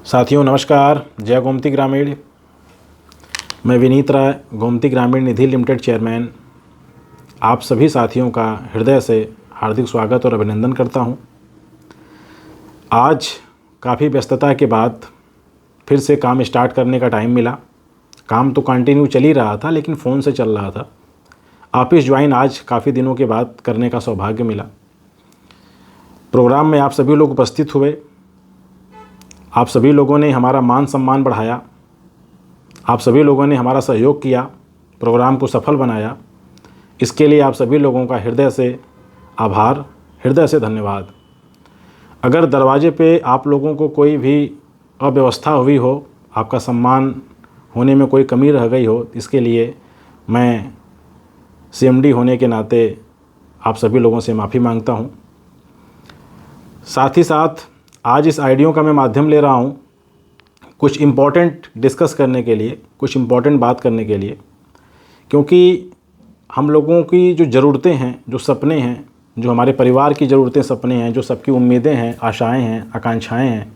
साथियों नमस्कार। जय गोमती ग्रामीण। मैं विनीत राय, गोमती ग्रामीण निधि लिमिटेड चेयरमैन, आप सभी साथियों का हृदय से हार्दिक स्वागत और अभिनंदन करता हूं। आज काफ़ी व्यस्तता के बाद फिर से काम स्टार्ट करने का टाइम मिला। काम तो कंटिन्यू चल ही रहा था लेकिन फ़ोन से चल रहा था। ऑफिस ज्वाइन आज काफ़ी दिनों के बाद करने का सौभाग्य मिला। प्रोग्राम में आप सभी लोग उपस्थित हुए। आप सभी लोगों ने हमारा मान सम्मान बढ़ाया। आप सभी लोगों ने हमारा सहयोग किया, प्रोग्राम को सफल बनाया। इसके लिए आप सभी लोगों का हृदय से आभार, हृदय से धन्यवाद। अगर दरवाजे पे आप लोगों को कोई भी अव्यवस्था हुई हो, आपका सम्मान होने में कोई कमी रह गई हो, इसके लिए मैं सीएमडी होने के नाते आप सभी लोगों से माफ़ी मांगता हूं। साथ ही साथ आज इस आइडियो का मैं माध्यम ले रहा हूं कुछ इम्पोर्टेंट डिस्कस करने के लिए, कुछ इम्पोर्टेंट बात करने के लिए, क्योंकि हम लोगों की जो ज़रूरतें हैं, जो सपने हैं, जो हमारे परिवार की ज़रूरतें, सपने हैं, जो सबकी उम्मीदें हैं, आशाएं हैं, आकांक्षाएं हैं,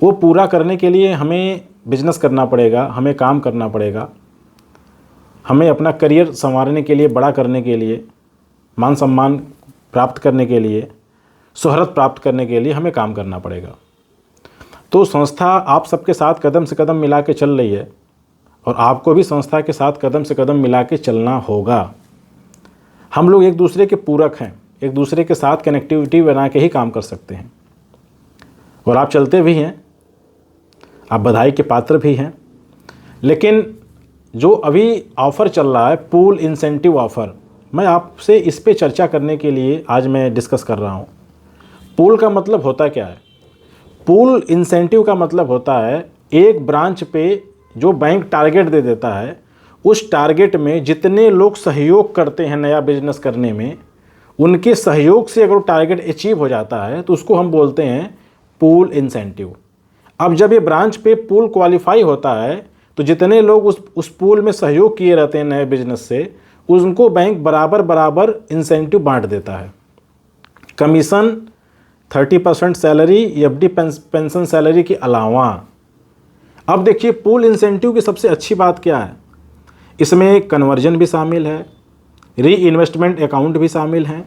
वो पूरा करने के लिए हमें बिजनेस करना पड़ेगा, हमें काम करना पड़ेगा। हमें अपना करियर संवारने के लिए, बड़ा करने के लिए, मान सम्मान प्राप्त करने के लिए, शोहरत प्राप्त करने के लिए हमें काम करना पड़ेगा। तो संस्था आप सबके साथ कदम से कदम मिला के चल रही है और आपको भी संस्था के साथ कदम से कदम मिला के चलना होगा। हम लोग एक दूसरे के पूरक हैं, एक दूसरे के साथ कनेक्टिविटी बना के ही काम कर सकते हैं और आप चलते भी हैं, आप बधाई के पात्र भी हैं। लेकिन जो अभी ऑफ़र चल रहा है, पूल इंसेंटिव ऑफ़र, मैं आपसे इस पे चर्चा करने के लिए आज मैं डिस्कस कर रहा हूँ। पूल का मतलब होता क्या है? पूल इंसेंटिव का मतलब होता है एक ब्रांच पे जो बैंक टारगेट दे देता है, उस टारगेट में जितने लोग सहयोग करते हैं नया बिजनेस करने में, उनके सहयोग से अगर टारगेट अचीव हो जाता है तो उसको हम बोलते हैं पूल इंसेंटिव। अब जब ये ब्रांच पे पूल क्वालिफाई होता है तो जितने लोग उस पूल में सहयोग किए रहते हैं नए बिजनेस से, उनको बैंक बराबर बराबर इंसेंटिव बांट देता है। Commission 30% salary, FD pension salary के अलावा। अब देखिए पूल इंसेंटिव की सबसे अच्छी बात क्या है, इसमें कन्वर्जन भी शामिल है, री इन्वेस्टमेंट अकाउंट भी शामिल है,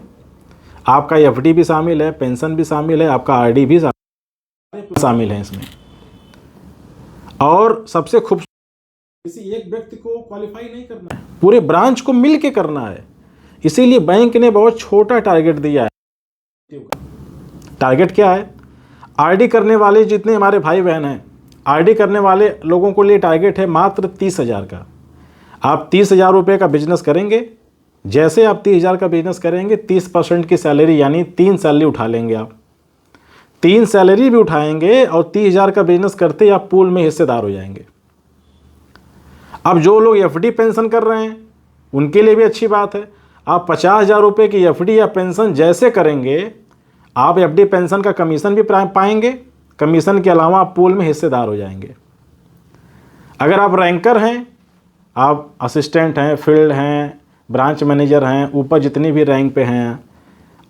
आपका एफडी भी शामिल है, पेंशन भी शामिल है, आपका आरडी भी शामिल है इसमें। और सबसे खूबसूरत, किसी एक व्यक्ति को क्वालिफाई नहीं करना है, पूरे ब्रांच को मिल के करना है। इसीलिए बैंक ने बहुत छोटा टारगेट दिया है। टारगेट क्या है? आरडी करने वाले जितने हमारे भाई बहन हैं, आरडी करने वाले लोगों को लिए टारगेट है मात्र 30,000 का। आप 30,000 रुपये का बिजनेस करेंगे, जैसे आप 30,000 का बिजनेस करेंगे 30% की सैलरी यानी 3 सैलरी उठा लेंगे। आप 3 सैलरी भी उठाएंगे और 30,000 का बिजनेस करते ही आप पूल में हिस्सेदार हो जाएंगे। अब जो लोग एफडी पेंशन कर रहे हैं उनके लिए भी अच्छी बात है। आप 50,000 रुपये की एफडी या पेंशन जैसे करेंगे, आप एफडी पेंशन का कमीशन भी पाएंगे, कमीशन के अलावा आप पूल में हिस्सेदार हो जाएंगे। अगर आप रैंकर हैं, आप असिस्टेंट हैं, फील्ड हैं, ब्रांच मैनेजर हैं, ऊपर जितनी भी रैंक पे हैं,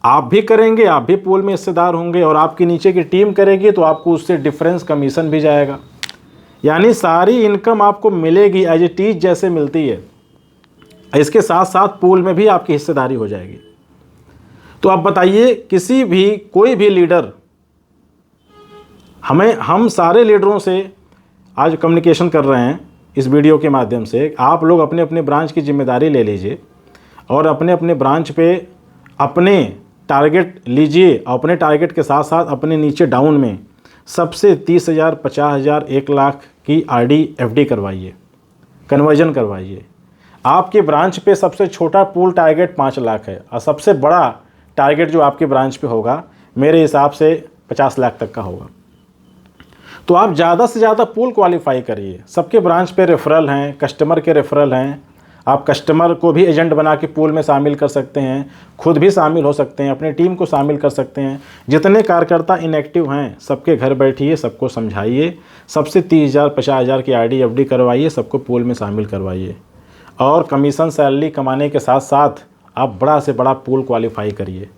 आप भी करेंगे, आप भी पूल में हिस्सेदार होंगे और आपकी नीचे की टीम करेगी तो आपको उससे डिफरेंस कमीशन भी जाएगा। यानी सारी इनकम आपको मिलेगी एज इट इज जैसे मिलती है। इसके साथ साथ पूल में भी आपकी हिस्सेदारी हो जाएगी। तो आप बताइए, किसी भी कोई भी लीडर, हम सारे लीडरों से आज कम्युनिकेशन कर रहे हैं इस वीडियो के माध्यम से। आप लोग अपने अपने ब्रांच की जिम्मेदारी ले लीजिए और अपने अपने ब्रांच पे अपने टारगेट लीजिए और अपने टारगेट के साथ साथ अपने नीचे डाउन में सबसे 30,000, 50,000, 1 लाख की आरडी एफडी करवाइए, कन्वर्जन करवाइए। आपके ब्रांच पे सबसे छोटा पूल टारगेट 5 लाख है और सबसे बड़ा टारगेट जो आपके ब्रांच पे होगा मेरे हिसाब से 50 लाख तक का होगा। तो आप ज़्यादा से ज़्यादा पूल क्वालिफाई करिए। सबके ब्रांच पे रेफरल हैं, कस्टमर के रेफरल हैं। आप कस्टमर को भी एजेंट बना के पूल में शामिल कर सकते हैं, खुद भी शामिल हो सकते हैं, अपनी टीम को शामिल कर सकते हैं। जितने कार्यकर्ता इनएक्टिव हैं सबके घर बैठिए, सबको समझाइए, सबसे 30,000, 50,000 की आरडी एफडी करवाइए, सबको पूल में शामिल करवाइए और कमीशन सैलरी कमाने के साथ साथ आप बड़ा से बड़ा पूल क्वालिफाई करिए।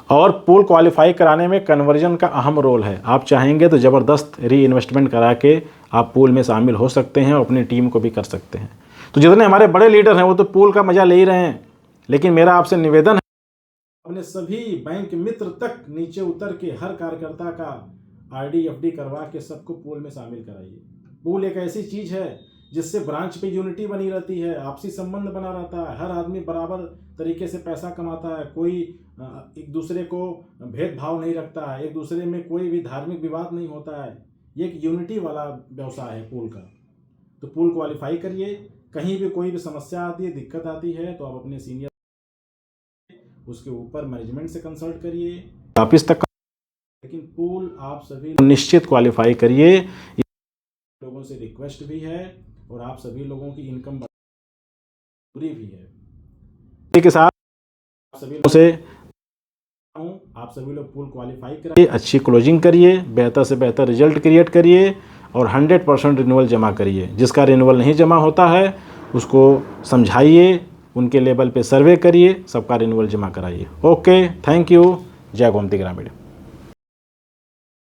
और पूल क्वालिफाई कराने में कन्वर्जन का अहम रोल है। आप चाहेंगे तो ज़बरदस्त री इन्वेस्टमेंट करा के आप पूल में शामिल हो सकते हैं और अपनी टीम को भी कर सकते हैं। तो जितने हमारे बड़े लीडर हैं वो तो पूल का मज़ा ले ही रहे हैं, लेकिन मेरा आपसे निवेदन है अपने सभी बैंक मित्र तक नीचे उतर के हर कार्यकर्ता का RD FD करवा के सबको पूल में शामिल कराइए। पूल एक ऐसी चीज़ है जिससे ब्रांच पे यूनिटी बनी रहती है, आपसी संबंध बना रहता है, हर आदमी बराबर तरीके से पैसा कमाता है, कोई एक दूसरे को भेदभाव नहीं रखता है, एक दूसरे में कोई भी धार्मिक विवाद नहीं होता है। ये एक यूनिटी वाला व्यवसाय है पूल का। तो पूल क्वालिफाई करिए, कहीं भी कोई भी समस्या आती है, दिक्कत आती है तो आप अपने सीनियर उसके ऊपर मैनेजमेंट से कंसल्ट करिए, ऑफिस तक, लेकिन पूल आप सभी निश्चित क्वालिफाई करिए। लोगों से रिक्वेस्ट भी है और आप सभी लोगों की इनकम पूरी भी है। इसी के साथ सभी लोगों से आप सभी लोग पूल क्वालिफाई करिए, अच्छी क्लोजिंग करिए, बेहतर से बेहतर रिजल्ट क्रिएट करिए और 100% रिन्यूअल जमा करिए। जिसका रिन्यूअल नहीं जमा होता है उसको समझाइए, उनके लेवल पे सर्वे करिए, सबका रिन्यूअल जमा कराइए। Okay, thank you. जय गोमती ग्रामीण।